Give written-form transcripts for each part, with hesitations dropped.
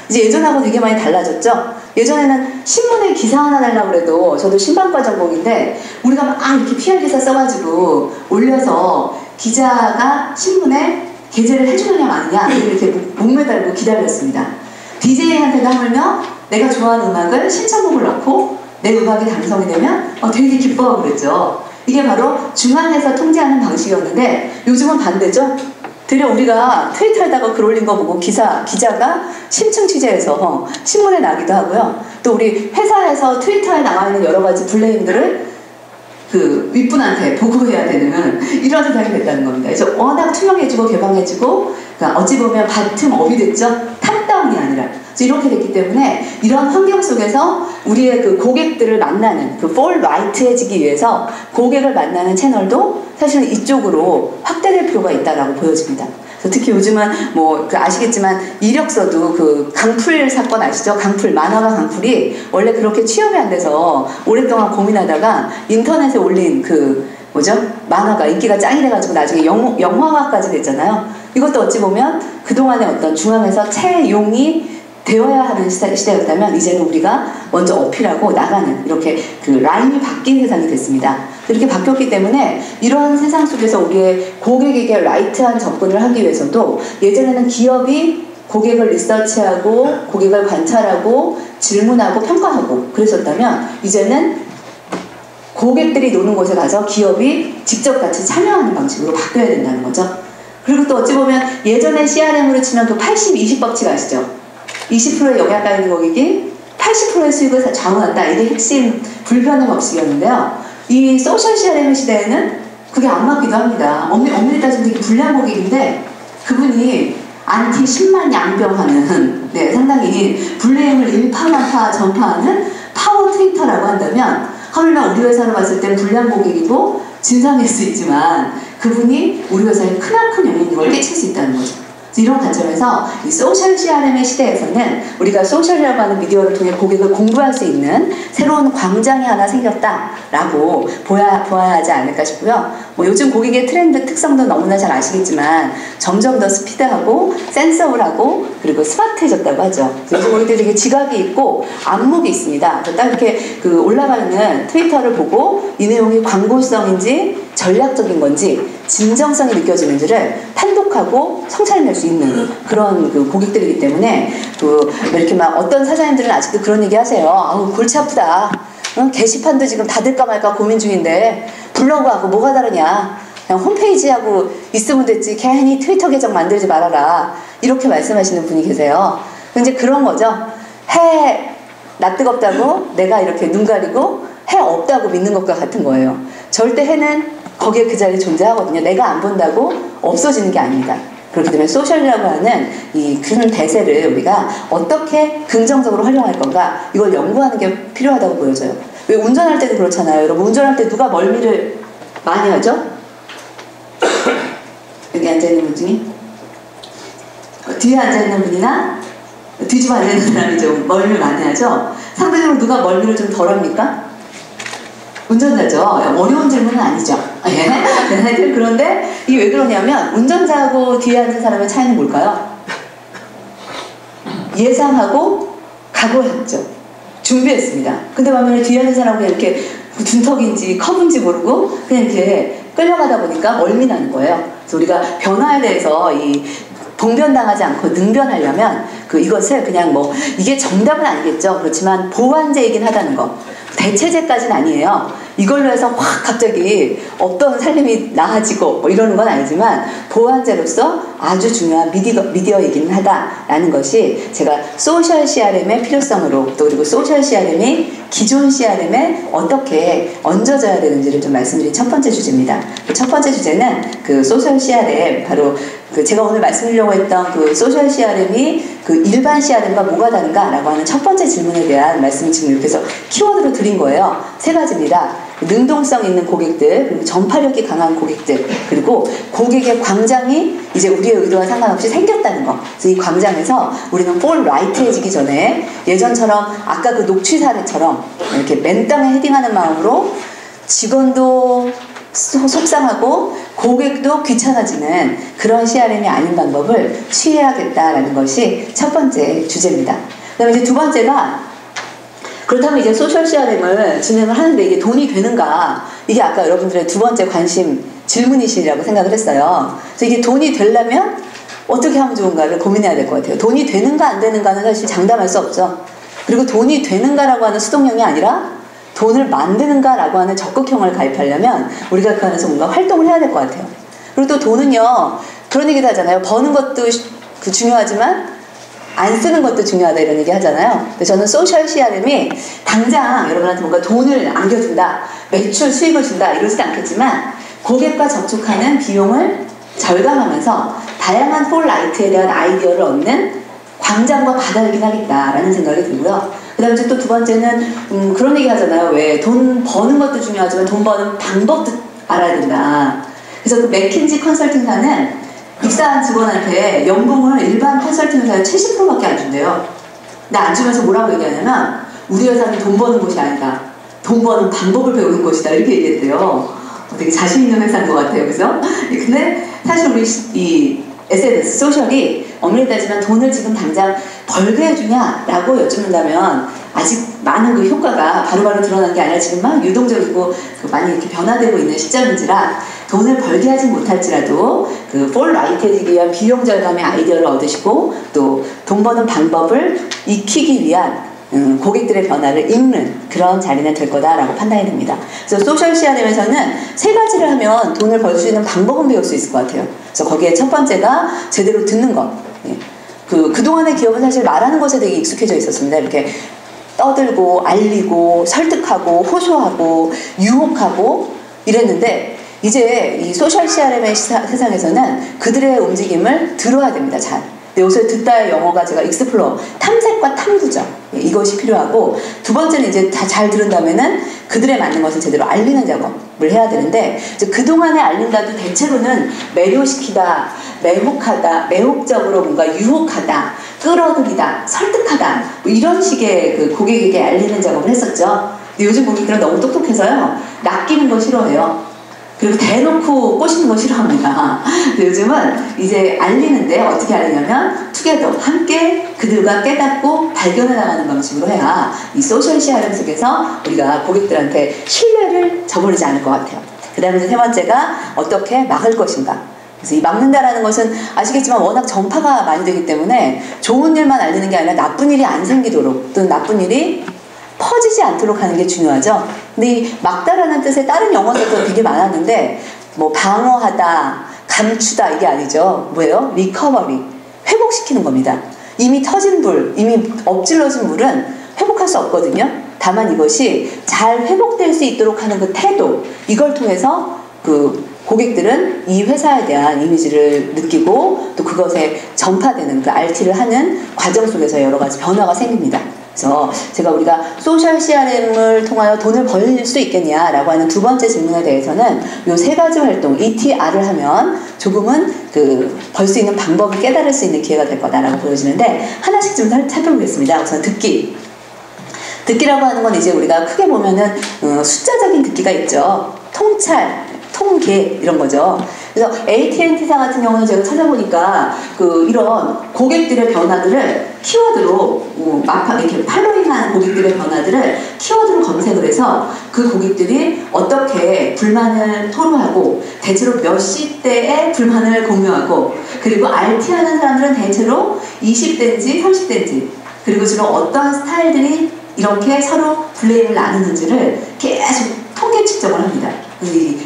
이제 예전하고 되게 많이 달라졌죠. 예전에는 신문에 기사 하나 달라고 그래도, 저도 신방과 전공인데 우리가 막 이렇게 PR 기사 써가지고 올려서 기자가 신문에 게재를 해주느냐 마느냐 이렇게 목매달고 기다렸습니다. DJ한테도 하물며 내가 좋아하는 음악을 신청곡을 넣고 내 음악이 당선이 되면 되게 기뻐하고 그랬죠. 이게 바로 중앙에서 통제하는 방식이었는데 요즘은 반대죠. 되려 우리가 트위터 하다가 글 올린 거 보고 기자가 심층 취재해서 신문에 나기도 하고요. 또 우리 회사에서 트위터에 나와 있는 여러 가지 블레임들을 그 윗분한테 보고해야 되는 이런 세상이 됐다는 겁니다. 그래서 워낙 투명해지고 개방해지고, 그러니까 어찌 보면 바텀업이 됐죠. 탑다운이 아니라. 이렇게 됐기 때문에 이런 환경 속에서 우리의 그 고객들을 만나는, 그 폴 라이트해지기 위해서 고객을 만나는 채널도 사실은 이쪽으로 확대될 필요가 있다라고 보여집니다. 특히 요즘은 뭐 아시겠지만 이력서도 그 강풀 사건 아시죠? 강풀, 만화가 강풀이 원래 그렇게 취업이 안 돼서 오랫동안 고민하다가 인터넷에 올린 그 뭐죠? 만화가 인기가 짱이 돼가지고 나중에 영화화까지 됐잖아요. 이것도 어찌 보면 그동안의 어떤 중앙에서 채용이 되어야 하는 시대였다면 이제는 우리가 먼저 어필하고 나가는, 이렇게 그 라인이 바뀐 세상이 됐습니다. 이렇게 바뀌었기 때문에 이런 세상 속에서 우리의 고객에게 라이트한 접근을 하기 위해서도 예전에는 기업이 고객을 리서치하고 고객을 관찰하고 질문하고 평가하고 그랬었다면 이제는 고객들이 노는 곳에 가서 기업이 직접 같이 참여하는 방식으로 바뀌어야 된다는 거죠. 그리고 또 어찌 보면 예전에 CRM으로 치면 그 80-20 법칙 아시죠? 20%의 영향가 있는 고객이 80%의 수익을 좌우한다. 이게 핵심 불변의 법칙이었는데요. 이 소셜 CRM 시대에는 그게 안 맞기도 합니다. 엄밀히 따지면 되게 불리한 고객인데 그분이 안티 10만 양병하는, 상당히 블레임을 일파만파 전파하는 파워 트위터라고 한다면 하물며 우리 회사로 봤을 땐 불리한 고객이고 진상일 수 있지만 그분이 우리 회사에 크나큰 영향력을 끼칠 수 있다는 거죠. 이런 관점에서 이 소셜 CRM의 시대에서는 우리가 소셜이라고 하는 미디어를 통해 고객을 공부할 수 있는 새로운 광장이 하나 생겼다라고 보아야 하지 않을까 싶고요. 뭐 요즘 고객의 트렌드 특성도 너무나 잘 아시겠지만 점점 더 스피드하고 센서블하고 그리고 스마트해졌다고 하죠. 요즘 고객들이 되게 지각이 있고 안목이 있습니다. 딱 이렇게 그 올라가는 트위터를 보고 이 내용이 광고성인지 전략적인 건지 진정성이 느껴지는지를 판독하고 성찰해낼 수 있는 그런 그 고객들이기 때문에 그 이렇게 막 어떤 사장님들은 아직도 그런 얘기 하세요. 아우 골치 아프다. 게시판도 지금 닫을까 말까 고민 중인데 블로그하고 뭐가 다르냐. 그냥 홈페이지하고 있으면 됐지 괜히 트위터 계정 만들지 말아라. 이렇게 말씀하시는 분이 계세요. 이제 그런 거죠. 해 뜨겁다고 내가 이렇게 눈 가리고 해 없다고 믿는 것과 같은 거예요. 절대 해는 거기에 그 자리에 존재하거든요. 내가 안 본다고 없어지는 게 아닙니다. 그렇기 때문에 소셜이라고 하는 이 큰 대세를 우리가 어떻게 긍정적으로 활용할 건가, 이걸 연구하는 게 필요하다고 보여져요. 왜 운전할 때도 그렇잖아요. 여러분 운전할 때 누가 멀미를 많이 하죠? 여기 앉아있는 분 중에 뒤에 앉아있는 분이나 뒤집어 앉아있는 사람이 좀 멀미를 많이 하죠? 상대적으로 누가 멀미를 좀 덜 합니까? 운전자죠. 어려운 질문은 아니죠. 그런데 이게 왜 그러냐면 운전자하고 뒤에 앉은 사람의 차이는 뭘까요? 예상하고 각오했죠. 준비했습니다. 근데 반면에 뒤에 앉은 사람은 그냥 이렇게 둔턱인지 컵인지 모르고 그냥 이렇게 끌려가다 보니까 멀미 나는 거예요. 그래서 우리가 변화에 대해서 이 봉변당하지 않고 능변하려면 이것을 그냥 뭐 이게 정답은 아니겠죠. 그렇지만 보완제이긴 하다는 거. 대체제까지는 아니에요. 이걸로 해서 확 갑자기 없던 살림이 나아지고 뭐 이러는 건 아니지만 보완제로서 아주 중요한 미디어이긴 하다라는 것이 제가 소셜 CRM의 필요성으로, 또 그리고 소셜 CRM이 기존 CRM에 어떻게 얹어져야 되는지를 좀 말씀드린 첫 번째 주제입니다. 첫 번째 주제는 그 소셜 CRM, 바로 제가 오늘 말씀드리려고 했던 그 소셜 CRM이 그 일반 CRM과 뭐가 다른가라고 하는 첫 번째 질문에 대한 말씀을 지금 이렇게 해서 키워드로 드린 거예요. 세 가지입니다. 능동성 있는 고객들, 그리고 전파력이 강한 고객들, 그리고 고객의 광장이 이제 우리의 의도와 상관없이 생겼다는 거. 그래서 이 광장에서 우리는 폴 라이트해지기 전에 예전처럼 아까 그 녹취 사례처럼 이렇게 맨 땅에 헤딩하는 마음으로 직원도 속상하고 고객도 귀찮아지는 그런 CRM이 아닌 방법을 취해야겠다라는 것이 첫 번째 주제입니다. 그 다음에 이제 두 번째가, 그렇다면 이제 소셜 CRM을 진행을 하는데 이게 돈이 되는가? 이게 아까 여러분들의 두 번째 관심 질문이시라고 생각을 했어요. 그래서 이게 돈이 되려면 어떻게 하면 좋은가를 고민해야 될 것 같아요. 돈이 되는가 안 되는가는 사실 장담할 수 없죠. 그리고 돈이 되는가라고 하는 수동형이 아니라 돈을 만드는가라고 하는 적극형을 가입하려면 우리가 그 안에서 뭔가 활동을 해야 될 것 같아요. 그리고 또 돈은요, 그런 얘기도 하잖아요. 버는 것도 중요하지만 안 쓰는 것도 중요하다, 이런 얘기 하잖아요. 근데 저는 소셜 CRM이 당장 여러분한테 뭔가 돈을 안겨준다, 매출 수익을 준다 이러지도 않겠지만 고객과 접촉하는 비용을 절감하면서 다양한 폴라이트에 대한 아이디어를 얻는 광장과 바다이긴 하겠다라는 생각이 들고요. 그 다음에 또 두 번째는 그런 얘기 하잖아요. 왜 돈 버는 것도 중요하지만 돈 버는 방법도 알아야 된다. 그래서 그 맥킨지 컨설팅사는 입사한 직원한테 연봉을 일반 컨설팅 회사에 70%밖에 안 준대요. 근데 안 주면서 뭐라고 얘기하냐면 우리 회사는 돈 버는 곳이 아니다, 돈 버는 방법을 배우는 곳이다, 이렇게 얘기했대요. 되게 자신 있는 회사인 것 같아요. 그죠? 근데 사실 우리 이 SNS, 소셜이 엄밀히 따지면 돈을 지금 당장 벌게 해주냐라고 여쭙는다면 아직 많은 그 효과가 바로바로 드러난 게 아니라 지금 막 유동적이고 많이 이렇게 변화되고 있는 시점인지라 돈을 벌게 하진 못할지라도 그 폴라이트에 되기 위한 비용 절감의 아이디어를 얻으시고 또 돈 버는 방법을 익히기 위한 고객들의 변화를 읽는 그런 자리는 될 거다라고 판단이 됩니다. 그래서 소셜 CRM에서는 세 가지를 하면 돈을 벌 수 있는 방법은 배울 수 있을 것 같아요. 그래서 거기에 첫 번째가 제대로 듣는 것. 그동안의 기업은 사실 말하는 것에 되게 익숙해져 있었습니다. 이렇게 떠들고 알리고 설득하고 호소하고 유혹하고 이랬는데 이제 이 소셜 CRM의 세상에서는 그들의 움직임을 들어야 됩니다. 잘. 여기서 듣다의 영어가 제가 익스플로어, 탐색과 탐구죠. 이것이 필요하고, 두 번째는 이제 다 잘 들은 다음에는 그들에 맞는 것을 제대로 알리는 작업을 해야 되는데, 이제 그동안에 알린다도 대체로는 매료시키다, 매혹하다, 매혹적으로 뭔가 유혹하다, 끌어들이다, 설득하다, 뭐 이런 식의 그 고객에게 알리는 작업을 했었죠. 근데 요즘 고객들은 너무 똑똑해서요, 낚이는 거 싫어해요. 그리고 대놓고 꼬시는 거 싫어합니다. 근데 요즘은 이제 알리는데 어떻게 알리냐면 투게더, 함께 그들과 깨닫고 발견해 나가는 방식으로 해야 이 소셜 CRM 속에서 우리가 고객들한테 신뢰를 저버리지 않을 것 같아요. 그 다음에 세 번째가 어떻게 막을 것인가. 그래서 이 막는다라는 것은 아시겠지만 워낙 전파가 많이 되기 때문에 좋은 일만 알리는 게 아니라 나쁜 일이 안 생기도록, 또는 나쁜 일이 퍼지지 않도록 하는 게 중요하죠. 근데 이 막다라는 뜻의 다른 영어들도 되게 많았는데 뭐 방어하다, 감추다 이게 아니죠. 뭐예요? 리커버리, 회복시키는 겁니다. 이미 터진 불, 이미 엎질러진 물은 회복할 수 없거든요. 다만 이것이 잘 회복될 수 있도록 하는 그 태도, 이걸 통해서 그 고객들은 이 회사에 대한 이미지를 느끼고 또 그것에 전파되는 그 RT를 하는 과정 속에서 여러 가지 변화가 생깁니다. 그래서 제가 우리가 소셜 CRM을 통하여 돈을 벌 수 있겠냐라고 하는 두 번째 질문에 대해서는 이 세 가지 활동, ETR을 하면 조금은 그 벌 수 있는 방법을 깨달을 수 있는 기회가 될 거다라고 보여지는데 하나씩 좀 살펴보겠습니다. 우선 듣기. 듣기라고 하는 건 이제 우리가 크게 보면은 숫자적인 듣기가 있죠. 통찰, 통계 이런 거죠. 그래서 AT&T사 같은 경우는 제가 찾아보니까 이런 고객들의 변화들을 키워드로 이렇게 팔로잉하는 고객들의 변화들을 키워드로 검색을 해서 그 고객들이 어떻게 불만을 토로하고 대체로 몇 시대에 불만을 공유하고 그리고 RT하는 사람들은 대체로 20대인지 30대인지 그리고 주로 어떤 스타일들이 이렇게 서로 블레임을 나누는지를 계속 통계 측정을 합니다.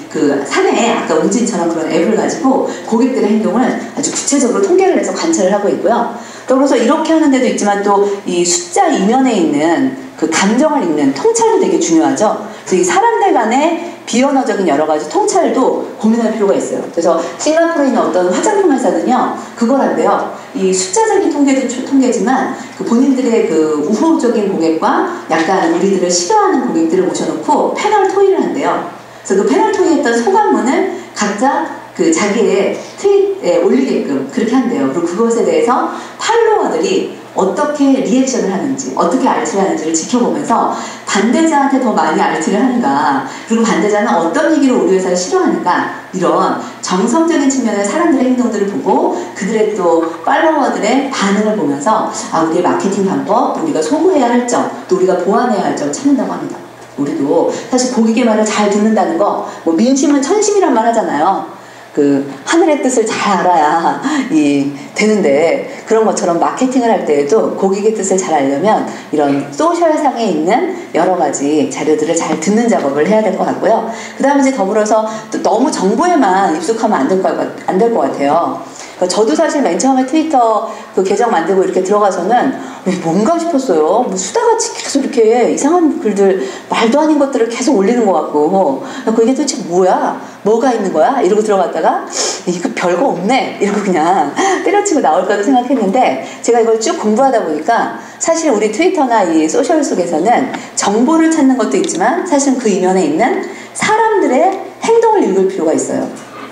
그 사내에 아까 웅진처럼 그런 앱을 가지고 고객들의 행동을 아주 구체적으로 통계를 내서 관찰을 하고 있고요. 또 그래서 이렇게 하는 데도 있지만 또 이 숫자 이면에 있는 그 감정을 읽는 통찰도 되게 중요하죠. 그래서 이 사람들 간의 비언어적인 여러 가지 통찰도 고민할 필요가 있어요. 그래서 싱가포르에 있는 어떤 화장품 회사는요, 그걸 한대요. 이 숫자적인 통계도 통계지만 그 본인들의 그 우호적인 고객과 약간 우리들을 싫어하는 고객들을 모셔놓고 패널 토의를 한대요. 그래서 그 패널 토의했던 소감문을 각자 그 자기의 트윗에 올리게끔 그렇게 한대요. 그리고 그것에 대해서 팔로워들이 어떻게 리액션을 하는지, 어떻게 RT를 하는지를 지켜보면서 반대자한테 더 많이 RT를 하는가, 그리고 반대자는 어떤 얘기를 우리 회사를 싫어하는가, 이런 정성적인 측면의 사람들의 행동들을 보고 그들의 또 팔로워들의 반응을 보면서 우리의 마케팅 방법, 또 우리가 소구해야 할 점, 또 우리가 보완해야 할 점을 찾는다고 합니다. 우리도 사실 고객의 말을 잘 듣는다는 거, 뭐 민심은 천심이란 말 하잖아요. 그 하늘의 뜻을 잘 알아야 되는데, 그런 것처럼 마케팅을 할 때에도 고객의 뜻을 잘 알려면 이런 소셜상에 있는 여러 가지 자료들을 잘 듣는 작업을 해야 될 것 같고요. 그 다음에 이제 더불어서 또 너무 정보에만 입숙하면 안 될 것 같아요. 저도 사실 맨 처음에 트위터 그 계정 만들고 이렇게 들어가서는 뭔가 싶었어요. 뭐 수다같이 계속 이렇게 이상한 글들, 말도 아닌 것들을 계속 올리는 것 같고, 이게 도대체 뭐야? 뭐가 있는 거야? 이러고 들어갔다가 이거 별거 없네? 이러고 그냥 때려치고 나올 거라고 생각했는데, 제가 이걸 쭉 공부하다 보니까 사실 우리 트위터나 이 소셜 속에서는 정보를 찾는 것도 있지만 사실은 그 이면에 있는 사람들의 행동을 읽을 필요가 있어요.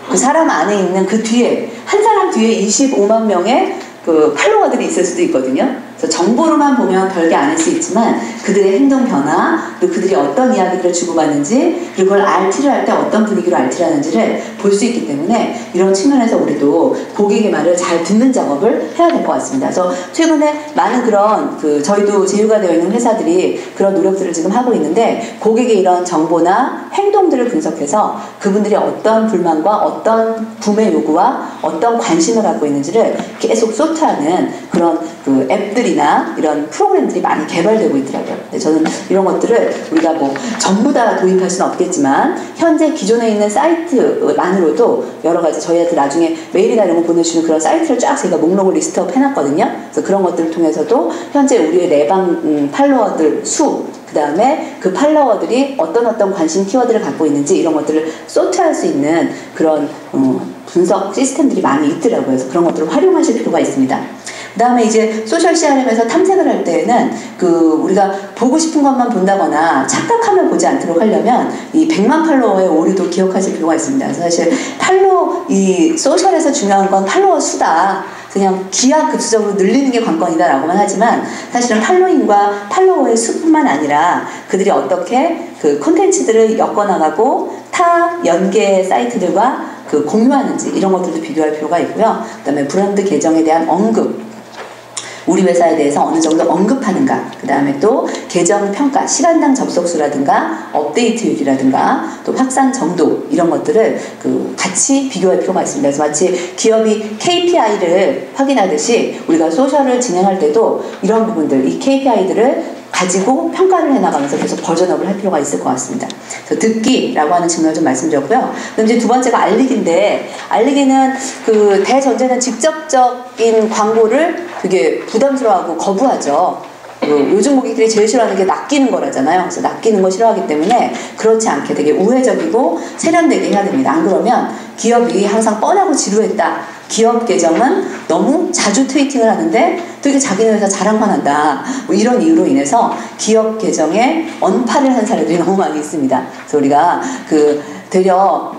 그 사람 안에 있는 그 뒤에, 한 사람 뒤에 25만 명의 그 팔로워들이 있을 수도 있거든요. 그래서 정보로만 보면 별게 아닐 수 있지만 그들의 행동 변화, 그리고 그들이 어떤 이야기들을 주고받는지, 그리고 그걸 RT를 할 때 어떤 분위기로 RT를 하는지를 볼 수 있기 때문에 이런 측면에서 우리도 고객의 말을 잘 듣는 작업을 해야 될 것 같습니다. 그래서 최근에 많은 그런 저희도 제휴가 되어 있는 회사들이 그런 노력들을 지금 하고 있는데, 고객의 이런 정보나 행동들을 분석해서 그분들이 어떤 불만과 어떤 구매 요구와 어떤 관심을 갖고 있는지를 계속 소트하는 그런 그 앱들이나 이런 프로그램들이 많이 개발되고 있더라고요. 근데 저는 이런 것들을 우리가 뭐 전부 다 도입할 수는 없겠지만 현재 기존에 있는 사이트만으로도 여러 가지, 저희한테 나중에 메일이나 이런 거 보내주시는 그런 사이트를 쫙 제가 목록을 리스트업 해놨거든요. 그래서 그런 것들을 통해서도 현재 우리의 내방 팔로워들 수, 그 다음에 그 팔로워들이 어떤 관심 키워드를 갖고 있는지 이런 것들을 소트할 수 있는 그런 분석 시스템들이 많이 있더라고요. 그래서 그런 것들을 활용하실 필요가 있습니다. 그 다음에 이제 소셜 CRM에서 탐색을 할 때에는 우리가 보고 싶은 것만 본다거나 착각하며 보지 않도록 하려면 이 100만 팔로워의 오류도 기억하실 필요가 있습니다. 그래서 사실 이 소셜에서 중요한 건 팔로워 수다. 그냥 기하급수적으로 늘리는 게 관건이다라고만 하지만 사실은 팔로잉과 팔로워의 수뿐만 아니라 그들이 어떻게 그 콘텐츠들을 엮어나가고 타 연계 사이트들과 공유하는지 이런 것들도 비교할 필요가 있고요. 그 다음에 브랜드 계정에 대한 언급, 우리 회사에 대해서 어느 정도 언급하는가, 그 다음에 또 계정 평가, 시간당 접속수라든가 업데이트율이라든가 또 확산 정도, 이런 것들을 같이 비교할 필요가 있습니다. 그래서 마치 기업이 KPI를 확인하듯이 우리가 소셜을 진행할 때도 이런 부분들, 이 KPI들을 가지고 평가를 해나가면서 계속 버전업을 할 필요가 있을 것 같습니다. 그래서 듣기라고 하는 측면을 좀 말씀드렸고요. 그럼 이제 두 번째가 알리기인데, 알리기는 대전제는 직접적인 광고를 되게 부담스러워하고 거부하죠. 요즘 고객들이 제일 싫어하는 게 낚이는 거라잖아요. 그래서 낚이는 거 싫어하기 때문에 그렇지 않게 되게 우회적이고 세련되게 해야 됩니다. 안 그러면 기업이 항상 뻔하고 지루했다, 기업 계정은 너무 자주 트위팅을 하는데 되게 자기네 회사 자랑만 한다, 뭐 이런 이유로 인해서 기업 계정에 언팔을 한 사례들이 너무 많이 있습니다. 그래서 우리가 되려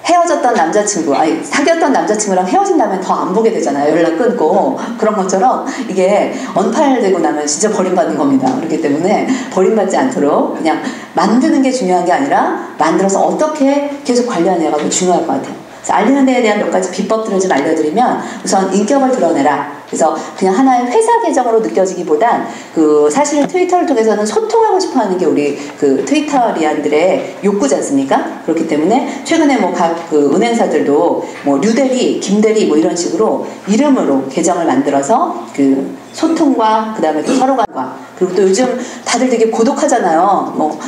헤어졌던 남자친구, 사귀었던 남자친구랑 헤어진 다음에 더 안 보게 되잖아요. 연락 끊고. 그런 것처럼 이게 언팔되고 나면 진짜 버림받는 겁니다. 그렇기 때문에 버림받지 않도록 그냥 만드는 게 중요한 게 아니라 만들어서 어떻게 계속 관리하느냐가 더 중요할 것 같아요. 그래서 알리는 데에 대한 몇 가지 비법들을 좀 알려드리면, 우선 인격을 드러내라. 그래서 그냥 하나의 회사 계정으로 느껴지기보단 사실 트위터를 통해서는 소통하고 싶어하는 게 우리 트위터리안들의 욕구지 않습니까? 그렇기 때문에 최근에 뭐 각 은행사들도 뭐 류대리, 김대리 뭐 이런 식으로 이름으로 계정을 만들어서 소통과 그 다음에 또 서로 간과, 그리고 또 요즘 다들 되게 고독하잖아요.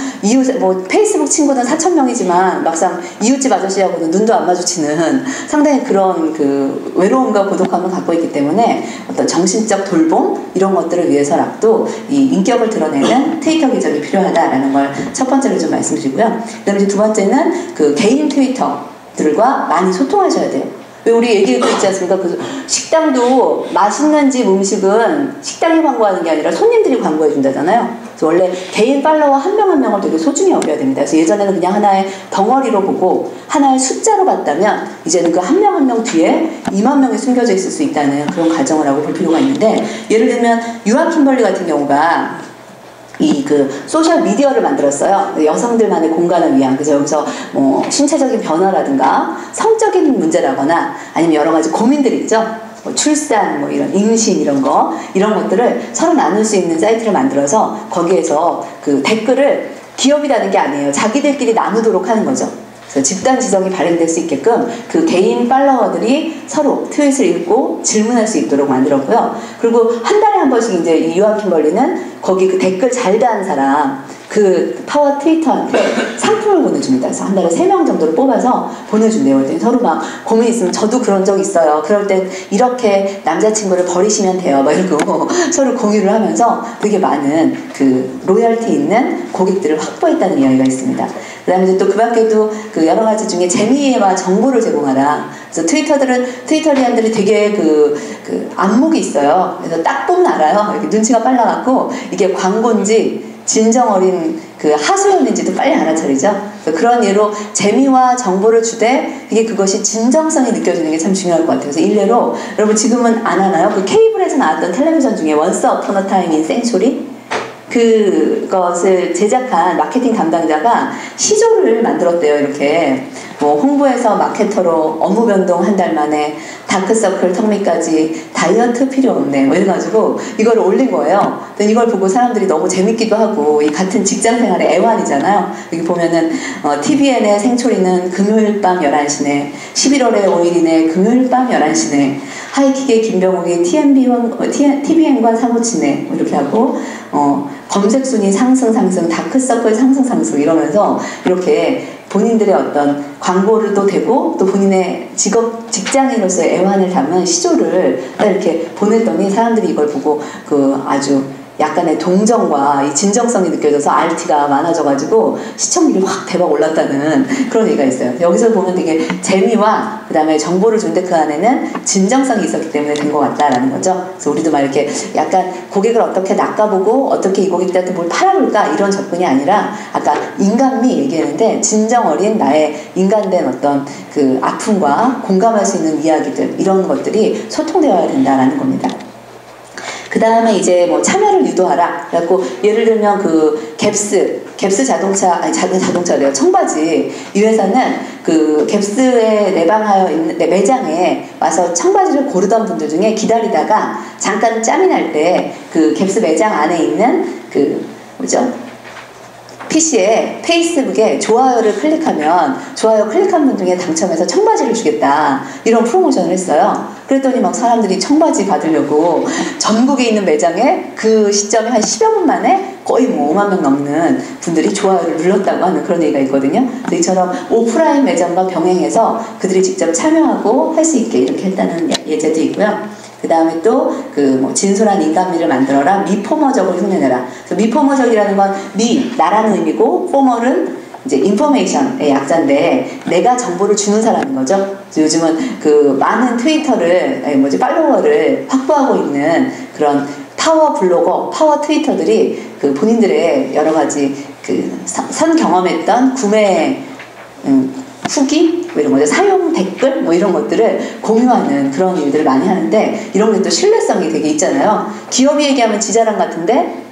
페이스북 친구는 4,000명이지만 막상 이웃집 아저씨하고는 눈도 안 마주치는 상당히 그런 외로움과 고독함을 갖고 있기 때문에 어떤 정신적 돌봄, 이런 것들을 위해서라도 이 인격을 드러내는 트위터 계정이 필요하다라는 걸 첫 번째로 좀 말씀드리고요. 그 다음에 이제 두 번째는 개인 트위터들과 많이 소통하셔야 돼요. 왜 우리 얘기도 있지 않습니까? 식당도 맛있는 집 음식은 식당이 광고하는 게 아니라 손님들이 광고해 준다잖아요. 그래서 원래 개인 팔로워 한 명 한 명을 되게 소중히 여겨야 됩니다. 그래서 예전에는 그냥 하나의 덩어리로 보고 하나의 숫자로 봤다면 이제는 그 한 명 한 명 뒤에 2만 명이 숨겨져 있을 수 있다는 그런 가정을 하고 볼 필요가 있는데, 예를 들면 유아 킴벌리 같은 경우가 이 소셜 미디어를 만들었어요. 여성들만의 공간을 위한. 그래서 여기서 뭐 신체적인 변화라든가 성적인 문제라거나 아니면 여러 가지 고민들이 있죠. 뭐 출산, 뭐 이런 임신 이런 것들을 서로 나눌 수 있는 사이트를 만들어서 거기에서 댓글을 기업이 다는 게 아니에요. 자기들끼리 나누도록 하는 거죠. 그래서 집단 지성이 발현될 수 있게끔 개인 팔로워들이 서로 트윗을 읽고 질문할 수 있도록 만들었고요. 그리고 한 달에 한 번씩 이제 이 유아 킴벌리는 거기 댓글 잘 다는 사람, 파워 트위터한테 상품을 보내줍니다. 그래서 한 달에 3명 정도를 뽑아서 보내준대요. 그랬더니 서로 막 고민 있으면 저도 그런 적 있어요. 그럴 땐 이렇게 남자친구를 버리시면 돼요. 막 이러고 서로 공유를 하면서 되게 많은 로열티 있는 고객들을 확보했다는 이야기가 있습니다. 그 다음에 또 그 밖에도 여러 가지 중에 재미와 정보를 제공하라. 그래서 트위터리안들이 되게 안목이 있어요. 그래서 딱 보면 알아요. 이렇게 눈치가 빨라갖고 이게 광고인지 진정 어린 하소연인지도 빨리 알아차리죠. 그런 예로 재미와 정보를 주되 그것이 진정성이 느껴지는 게 참 중요할 것 같아요. 그래서 일례로 여러분 지금은 안 하나요? 케이블에서 나왔던 텔레비전 중에 Once Upon a Time in Century, 그것을 제작한 마케팅 담당자가 시조를 만들었대요. 이렇게 뭐 홍보에서 마케터로 업무 변동 한 달 만에 다크서클 턱밑까지 다이어트 필요 없네 뭐 이래가지고 이걸 올린 거예요. 근데 이걸 보고 사람들이 너무 재밌기도 하고, 이 같은 직장 생활의 애환이잖아요. 여기 보면은 TVN의 생초리는 금요일 밤 11시네, 11월의 5일이네 금요일 밤 11시네, 하이킥의 김병욱이 TVN과 사고치네 뭐 이렇게 하고, 검색 순위 상승 다크서클 상승 이러면서 이렇게 본인들의 어떤 광고를도 되고 또 본인의 직장인으로서의 애환을 담은 시조를 이렇게 보냈더니 사람들이 이걸 보고 아주 약간의 동정과 이 진정성이 느껴져서 RT가 많아져가지고 시청률이 확 대박 올랐다는 그런 얘기가 있어요. 여기서 보면 되게 재미와 그 다음에 정보를 주는데 그 안에는 진정성이 있었기 때문에 된 것 같다라는 거죠. 그래서 우리도 막 이렇게 약간 고객을 어떻게 낚아보고 어떻게 이 고객들한테 뭘 팔아볼까 이런 접근이 아니라, 아까 인간미 얘기했는데 진정 어린 나의 인간된 어떤 아픔과 공감할 수 있는 이야기들, 이런 것들이 소통되어야 된다라는 겁니다. 그 다음에 이제 뭐 참여를 유도하라. 그래갖고 예를 들면 갭스 자동차래요. 청바지. 이 회사는 갭스에 내방하여 있는 매장에 와서 청바지를 고르던 분들 중에 기다리다가 잠깐 짬이 날 때 갭스 매장 안에 있는 PC에 페이스북에 좋아요를 클릭하면 좋아요 클릭한 분 중에 당첨해서 청바지를 주겠다, 이런 프로모션을 했어요. 그랬더니 막 사람들이 청바지 받으려고 전국에 있는 매장에 그 시점에 한 10여 분 만에 거의 뭐 5만 명 넘는 분들이 좋아요를 눌렀다고 하는 그런 얘기가 있거든요. 이처럼 오프라인 매장과 병행해서 그들이 직접 참여하고 할 수 있게 이렇게 했다는 예제도 있고요. 그 다음에 또 진솔한 인간미를 만들어라. 미포머적을 흉내내라. 그래서 미포머적이라는 건 나라는 의미고, 포멀은 이제 인포메이션의 약자인데 내가 정보를 주는 사람인 거죠. 요즘은 많은 팔로워를 확보하고 있는 그런 파워 블로거, 파워 트위터들이 본인들의 여러 가지 선 경험했던 구매 후기 뭐 이런 거죠. 사용 댓글 뭐 이런 것들을 공유하는 그런 일들을 많이 하는데, 이런 게 또 신뢰성이 되게 있잖아요. 기업이 얘기하면 지자랑 같은데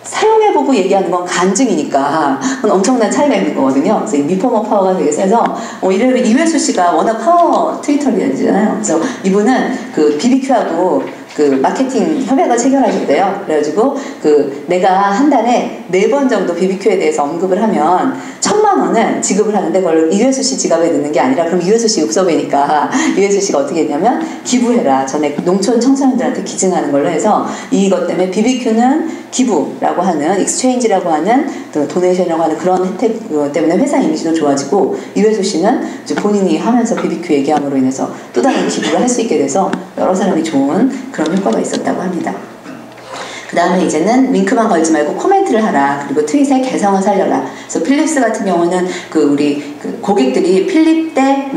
사용해보고 얘기하는 건 간증이니까 그건 엄청난 차이가 있는 거거든요. 그래서 이 미포머 파워가 되게 세서 이회수 씨가 워낙 파워 트위터리언이잖아요. 그래서 이분은 BBQ하고 마케팅 협약을 체결하셨대요. 그래가지고 내가 한 달에 4번 정도 BBQ에 대해서 언급을 하면 1,000만 원을 지급을 하는데, 그걸 이회수 씨 지갑에 넣는 게 아니라, 그럼 이회수 씨 읍섭이니까 이회수 씨가 어떻게 했냐면 기부해라. 전에 농촌 청소년들한테 기증하는 걸로 해서 이것 때문에 BBQ는 기부라고 하는, 익스체인지라고 하는, 도네이션이라고 하는 그런 혜택 때문에 회사 이미지도 좋아지고, 이회수 씨는 본인이 하면서 BBQ 얘기함으로 인해서 또 다른 기부를 할 수 있게 돼서 여러 사람이 좋은 그런 효과가 있었다고 합니다. 그 다음에 이제는 링크만 걸지 말고 코멘트를 하라. 그리고 트윗의 개성을 살려라. 그래서 필립스 같은 경우는 우리 고객들이 필립 대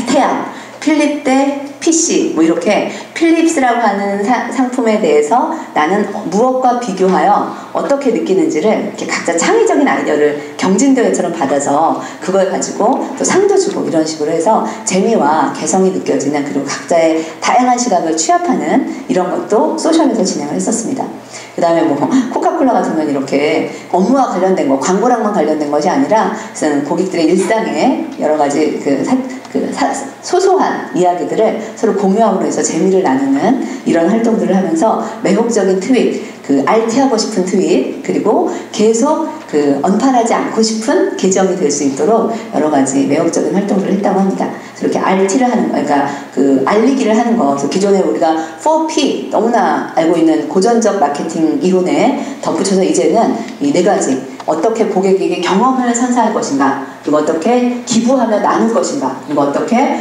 태양, 필립 대 PC 뭐 이렇게 필립스라고 하는 상품에 대해서 나는 무엇과 비교하여 어떻게 느끼는지를 이렇게 각자 창의적인 아이디어를 경진대회처럼 받아서 그걸 가지고 또 상도 주고 이런 식으로 해서 재미와 개성이 느껴지는, 그리고 각자의 다양한 시각을 취합하는 이런 것도 소셜에서 진행을 했었습니다. 그 다음에 뭐 코카콜라 같은 건 이렇게 업무와 관련된 거, 광고랑만 관련된 것이 아니라 고객들의 일상에 여러 가지 소소한 이야기들을 서로 공유함으로 해서 재미를 나누는 이런 활동들을 하면서 매혹적인 트윗, RT하고 싶은 트윗, 그리고 계속 언팔하지 않고 싶은 계정이 될 수 있도록 여러 가지 매혹적인 활동들을 했다고 합니다. 이렇게 RT를 하는 거, 그러니까 알리기를 하는 거. 그래서 기존에 우리가 4P 너무나 알고 있는 고전적 마케팅 이론에 덧붙여서 이제는 이 네 가지, 어떻게 고객에게 경험을 선사할 것인가, 그리고 어떻게 기부하며 나눌 것인가, 그리고 어떻게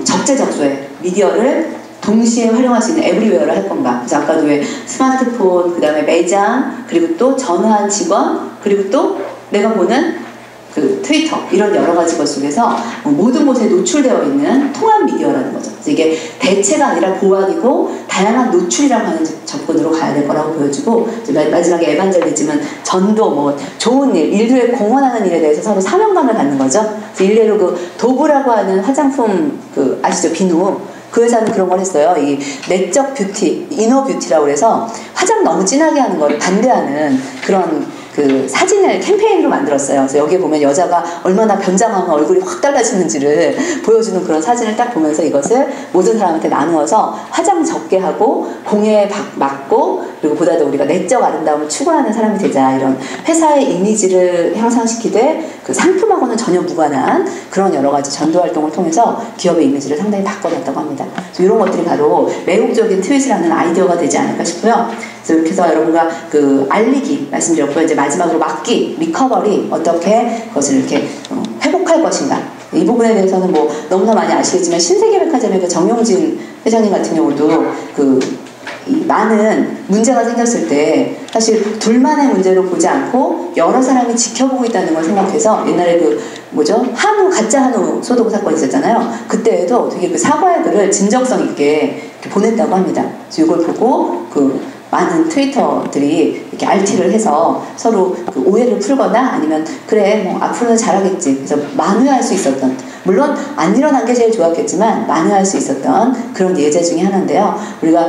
적재적소에 미디어를 동시에 활용할 수 있는 에브리웨어를 할 건가. 그래서 아까도 왜 스마트폰, 그 다음에 매장, 그리고 또 전화한 직원, 그리고 또 내가 보는 트위터, 이런 여러 가지 것 속에서 모든 곳에 노출되어 있는 통합 미디어라는 거죠. 그래서 이게 대체가 아니라 보완이고 다양한 노출이라고 하는 접근으로 가야 될 거라고 보여지고, 마지막에 에반젤리즘은 전도, 뭐 좋은 일, 인류에 공헌하는 일에 대해서 서로 사명감을 갖는 거죠. 그래서 일례로 도브라고 하는 화장품 아시죠? 비누. 그 회사는 그런 걸 했어요. 이 내적 뷰티, 이너 뷰티라고 해서 화장 너무 진하게 하는 걸 반대하는 그런 사진을 캠페인으로 만들었어요. 그래서 여기에 보면 여자가 얼마나 변장하면 얼굴이 확 달라지는지를 보여주는 그런 사진을 딱 보면서 이것을 모든 사람한테 나누어서 화장 적게 하고 공해에 맞고, 그리고 보다 더 우리가 내적 아름다움을 추구하는 사람이 되자, 이런 회사의 이미지를 향상시키되 상품하고는 전혀 무관한 그런 여러 가지 전도 활동을 통해서 기업의 이미지를 상당히 바꿔놨다고 합니다. 그래서 이런 것들이 바로 매혹적인 트윗이라는 아이디어가 되지 않을까 싶고요. 그래서 이렇게 해서 여러분과 알리기 말씀드렸고요. 이제 마지막으로 막기, 리커버리, 어떻게 그것을 이렇게 회복할 것인가. 이 부분에 대해서는 뭐 너무나 많이 아시겠지만 신세계백화점의 정용진 회장님 같은 경우도 이 많은 문제가 생겼을 때 사실 둘만의 문제로 보지 않고 여러 사람이 지켜보고 있다는 걸 생각해서, 옛날에 가짜 한우 소동 사건이 있었잖아요. 그때에도 되게 사과의 글을 진정성 있게 보냈다고 합니다. 그래서 이걸 보고 많은 트위터들이 이렇게 RT를 해서 서로 오해를 풀거나, 아니면 그래 뭐 앞으로는 잘하겠지, 그래서 만회할 수 있었던, 물론 안 일어난 게 제일 좋았겠지만 만회할 수 있었던 그런 예제 중에 하나인데요. 우리가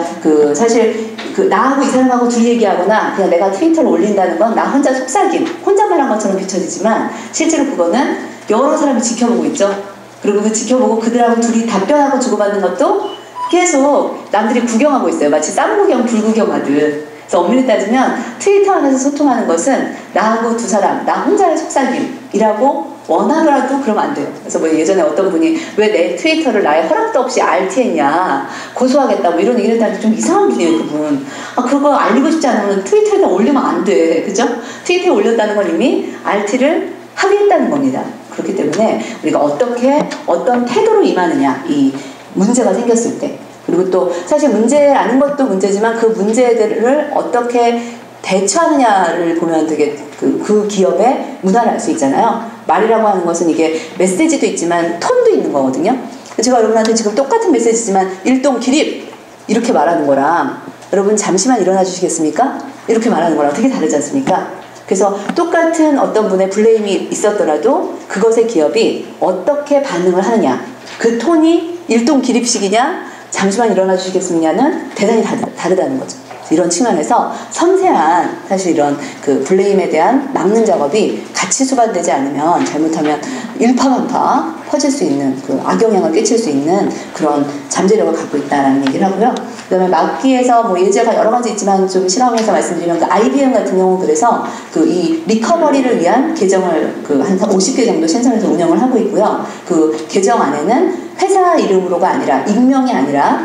사실 나하고 이 사람하고 둘이 얘기하거나 그냥 내가 트위터를 올린다는 건 나 혼자 속삭임, 혼잣말 한 것처럼 비춰지지만 실제로 그거는 여러 사람이 지켜보고 있죠. 그리고 지켜보고 그들하고 둘이 답변하고 주고받는 것도 계속 남들이 구경하고 있어요. 마치 쌍구경, 불구경하듯. 그래서 엄밀히 따지면 트위터 안에서 소통하는 것은 나하고 두 사람, 나 혼자의 속삭임이라고 원하더라도 그러면 안 돼요. 그래서 뭐 예전에 어떤 분이 왜 내 트위터를 나의 허락도 없이 RT했냐, 고소하겠다, 뭐 이런 얘기를 했다는데 좀 이상한 분이에요, 그분. 그거 알리고 싶지 않으면 트위터에 올리면 안 돼. 그죠? 트위터에 올렸다는 건 이미 RT를 합의했다는 겁니다. 그렇기 때문에 우리가 어떤 태도로 임하느냐, 이 문제가 생겼을 때, 그리고 또 사실 문제라는 것도 문제지만 그 문제들을 어떻게 대처하느냐를 보면 되게 그 기업의 문화를 알 수 있잖아요. 말이라고 하는 것은 이게 메시지도 있지만 톤도 있는 거거든요. 제가 여러분한테 지금 똑같은 메시지지만 일동 기립 이렇게 말하는 거랑 여러분 잠시만 일어나 주시겠습니까? 이렇게 말하는 거랑 되게 다르지 않습니까? 그래서 똑같은 어떤 분의 블레임이 있었더라도 그것의 기업이 어떻게 반응을 하느냐, 그 톤이 일동 기립식이냐, 잠시만 일어나 주시겠느냐는 대단히 다르다는 거죠. 이런 측면에서 섬세한 사실 이런 블레임에 대한 막는 작업이 같이 수반되지 않으면, 잘못하면 일파만파 퍼질 수 있는 악영향을 끼칠 수 있는 그런 잠재력을 갖고 있다는 얘기를 하고요. 그 다음에 막기에서 뭐 예제가 여러 가지 있지만 좀 실험해서 말씀드리면 IBM 같은 경우 그래서 이 리커버리를 위한 계정을 한 50개 정도 신설해서 운영을 하고 있고요. 그 계정 안에는 회사 이름으로가 아니라, 익명이 아니라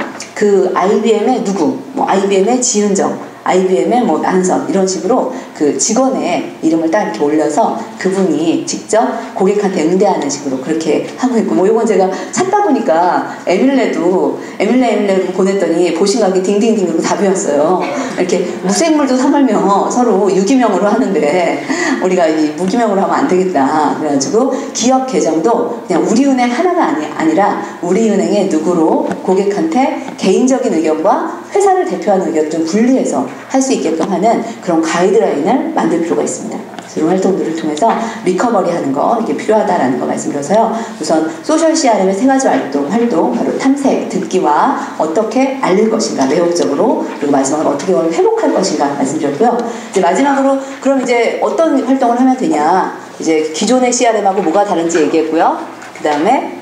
IBM의 누구, IBM의 지은정, IBM의 뭐 난선 이런 식으로 그 직원의 이름을 딱 이렇게 올려서 그분이 직접 고객한테 응대하는 식으로 그렇게 하고 있고, 뭐 이건 제가 찾다 보니까 에밀레도 에밀레 보냈더니 보신각이 딩딩딩으로 답이었어요. 이렇게 무생물도 삼을며 서로 유기명으로 하는데 우리가 이 무기명으로 하면 안 되겠다. 그래가지고 기업 계정도 그냥 우리은행 하나가 아니라 우리은행의 누구로 고객한테 개인적인 의견과 회사를 대표하는 의견을 좀 분리해서 할 수 있게끔 하는 그런 가이드라인을 만들 필요가 있습니다. 이런 활동들을 통해서 리커버리 하는 거 이게 필요하다라는 거 말씀드려서요. 우선 소셜 CRM의 세 가지 활동 바로 탐색, 듣기와 어떻게 알릴 것인가 매혹적으로, 그리고 마지막으로 어떻게 회복할 것인가 말씀드렸고요. 이제 마지막으로 그럼 이제 어떤 활동을 하면 되냐, 이제 기존의 CRM하고 뭐가 다른지 얘기했고요. 그 다음에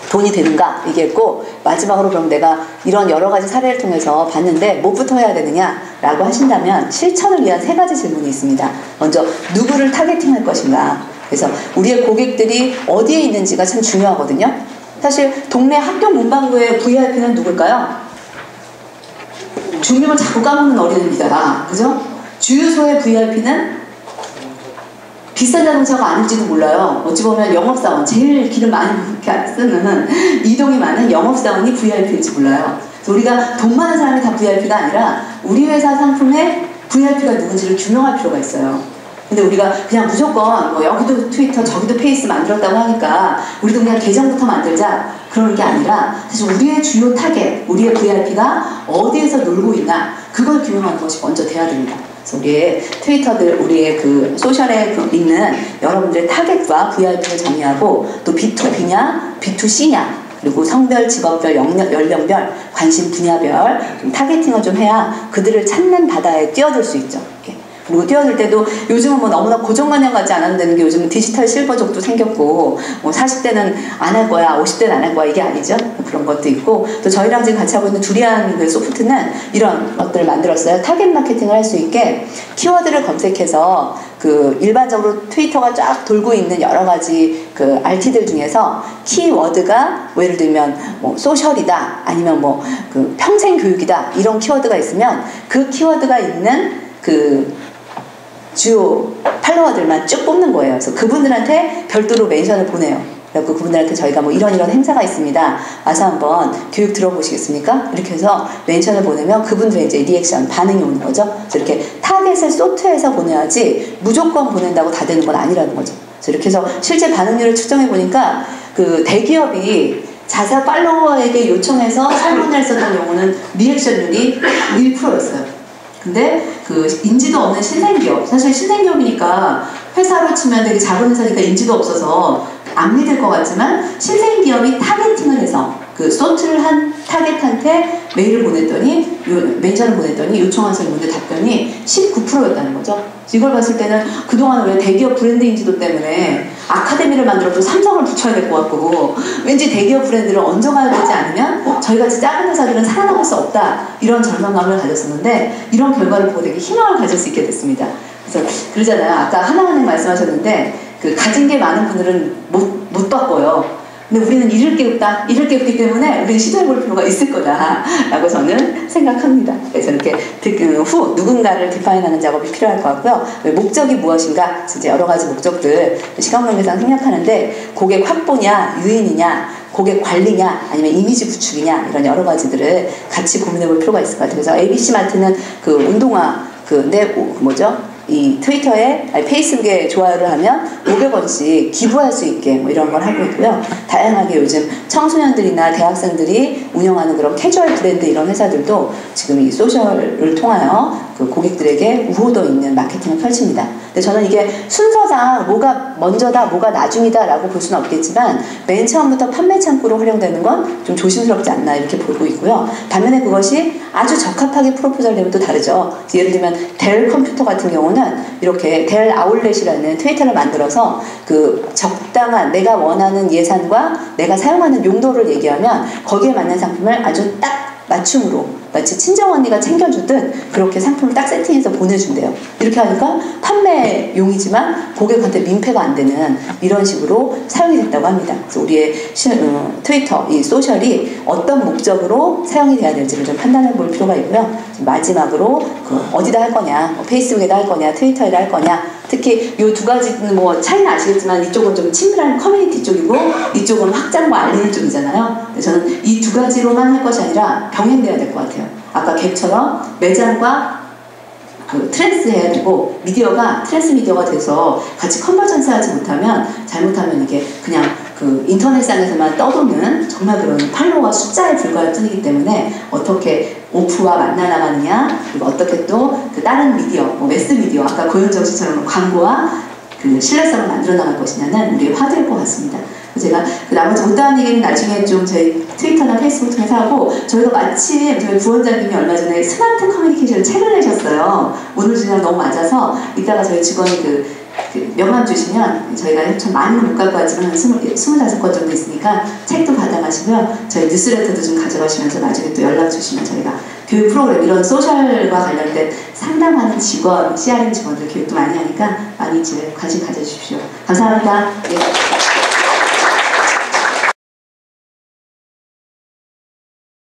돈이 되는가 얘기했고, 마지막으로 그럼 내가 이런 여러 가지 사례를 통해서 봤는데 뭐부터 해야 되느냐라고 하신다면 실천을 위한 세 가지 질문이 있습니다. 먼저 누구를 타겟팅할 것인가. 그래서 우리의 고객들이 어디에 있는지가 참 중요하거든요. 사실 동네 학교 문방구의 VIP는 누굴까요? 주민을 자꾸 까먹는 어린이입니다. 그죠? 주유소의 VIP는 비싼 자동차가 아닐지도 몰라요. 어찌 보면 영업사원, 제일 기름 많이 쓰는 이동이 많은 영업사원이 VIP일지 몰라요. 그래서 우리가 돈 많은 사람이 다 VIP가 아니라 우리 회사 상품의 VIP가 누군지를 규명할 필요가 있어요. 근데 우리가 그냥 무조건 뭐 여기도 트위터 저기도 페이스 만들었다고 하니까 우리도 그냥 계정부터 만들자 그런 게 아니라, 사실 우리의 주요 타겟, 우리의 VIP가 어디에서 놀고 있나 그걸 규명하는 것이 먼저 돼야 됩니다. 그래서 우리의 트위터들, 우리의 그 소셜에 있는 여러분들의 타겟과 VIP를 정의하고, 또 B2B냐 B2C냐, 그리고 성별, 직업별, 연령별, 관심 분야별 좀 타겟팅을 좀 해야 그들을 찾는 바다에 뛰어들 수 있죠. 이렇게. 그리고 뛰어들 때도 요즘은 뭐 너무나 고정관념 같지 않아도 되는 게, 요즘은 디지털 실버족도 생겼고, 뭐 40대는 안 할 거야, 50대는 안 할 거야, 이게 아니죠. 그런 것도 있고, 또 저희랑 지금 같이 하고 있는 두리안 그 소프트는 이런 것들을 만들었어요. 타겟 마케팅을 할 수 있게 키워드를 검색해서 그 일반적으로 트위터가 쫙 돌고 있는 여러 가지 그 RT들 중에서 키워드가 뭐 예를 들면 뭐 소셜이다, 아니면 뭐 그 평생 교육이다, 이런 키워드가 있으면 그 키워드가 있는 그 주요 팔로워들만 쭉 뽑는 거예요. 그래서 그분들한테 별도로 멘션을 보내요. 그래서 그분들한테 저희가 뭐 이런 행사가 있습니다, 와서 한번 교육 들어보시겠습니까? 이렇게 해서 멘션을 보내면 그분들의 이제 리액션, 반응이 오는 거죠. 그래서 이렇게 타겟을 소트해서 보내야지 무조건 보낸다고 다 되는 건 아니라는 거죠. 그래서 이렇게 해서 실제 반응률을 측정해 보니까 그 대기업이 자사 팔로워에게 요청해서 설문을 썼던 경우는 리액션율이 1%였어요. 근데 그 인지도 없는 신생기업, 사실 신생기업이니까 회사로 치면 되게 작은 회사니까 인지도 없어서 안 믿을 것 같지만, 신생기업이 타겟팅을 해서 그 소트를 한 타겟한테 메일을 보냈더니, 멘션을 보냈더니 요청한 설문의 답변이 19%였다는 거죠. 이걸 봤을 때는 그동안 왜 대기업 브랜드 인지도 때문에 아카데미를 만들어도 삼성을 붙여야 될 것 같고, 왠지 대기업 브랜드를 얹어가야 되지 않으면 저희같이 작은 회사들은 살아남을 수 없다, 이런 절망감을 가졌었는데, 이런 결과를 보고 되게 희망을 가질 수 있게 됐습니다. 그래서 그러잖아요. 아까 하나은행 말씀하셨는데 그 가진 게 많은 분들은 못 바꿔요. 근데 우리는 잃을 게 없기 때문에 우리는 시도해볼 필요가 있을 거다라고 저는 생각합니다. 그래서 이렇게 후 누군가를 디파인하는 작업이 필요할 것 같고요. 목적이 무엇인가, 이제 여러 가지 목적들 시간관계상 생략하는데, 고객 확보냐, 유인이냐, 고객 관리냐, 아니면 이미지 구축이냐, 이런 여러 가지들을 같이 고민해볼 필요가 있을 것 같아요. 그래서 ABC마트는 그 운동화 이 트위터에 페이스북에 좋아요를 하면 500원씩 기부할 수 있게 뭐 이런 걸 하고 있고요. 다양하게 요즘 청소년들이나 대학생들이 운영하는 그런 캐주얼 브랜드 이런 회사들도 지금 이 소셜을 통하여 그 고객들에게 우호도 있는 마케팅을 펼칩니다. 근데 저는 이게 순서상 뭐가 먼저다, 뭐가 나중이다 라고 볼 수는 없겠지만, 맨 처음부터 판매 창구로 활용되는 건 좀 조심스럽지 않나 이렇게 보고 있고요. 반면에 그것이 아주 적합하게 프로포절 되면 또 다르죠. 예를 들면 델 컴퓨터 같은 경우는 이렇게 델 아울렛이라는 트위터를 만들어서 그 적당한 내가 원하는 예산과 내가 사용하는 용도를 얘기하면 거기에 맞는 상품을 아주 딱 맞춤으로, 마치 친정언니가 챙겨주듯 그렇게 상품을 딱 세팅해서 보내준대요. 이렇게 하니까 판매용이지만 고객한테 민폐가 안 되는 이런 식으로 사용이 됐다고 합니다. 그래서 우리의 트위터, 이 소셜이 어떤 목적으로 사용이 돼야 될지를 좀 판단해 볼 필요가 있고요. 마지막으로 어디다 할 거냐, 페이스북에다 할 거냐, 트위터에다 할 거냐. 특히 이 두 가지는 뭐 차이는 아시겠지만 이쪽은 좀 친밀한 커뮤니티 쪽이고 이쪽은 확장과 알리는 쪽이잖아요. 저는 이 두 가지로만 할 것이 아니라 병행돼야 될 것 같아요. 아까 갭처럼 매장과 트랜스 해야 되고, 미디어가 트랜스 미디어가 돼서 같이 컨버전스 하지 못하면, 잘못하면 이게 그냥 인터넷상에서만 떠도는 정말 그런 팔로워와 숫자에 불과할 뿐이기 때문에 어떻게 오프와 만나나가느냐, 그리고 어떻게 또 다른 미디어, 매스 미디어, 아까 고현정 씨처럼 광고와 신뢰성을 만들어 나갈 것이냐는 우리의 화두일 것 같습니다. 제가 나머지 못다한 얘기는 나중에 좀 저희 트위터나 페이스북 통해서 하고, 저희가 마침 저희 부원장님이 얼마 전에 스마트 커뮤니케이션 책을 내셨어요. 오늘 주제랑 너무 맞아서 이따가 저희 직원이 명함 주시면 저희가 좀 많이는 못 갖고 왔지만 25권 정도 있으니까 책도 받아가시고요. 저희 뉴스레터도 좀 가져가시면서 나중에 또 연락 주시면 저희가 교육 프로그램, 이런 소셜과 관련된 상담하는 직원, CRM 직원들 교육도 많이 하니까 많이 관심 가져주십시오. 감사합니다. 네.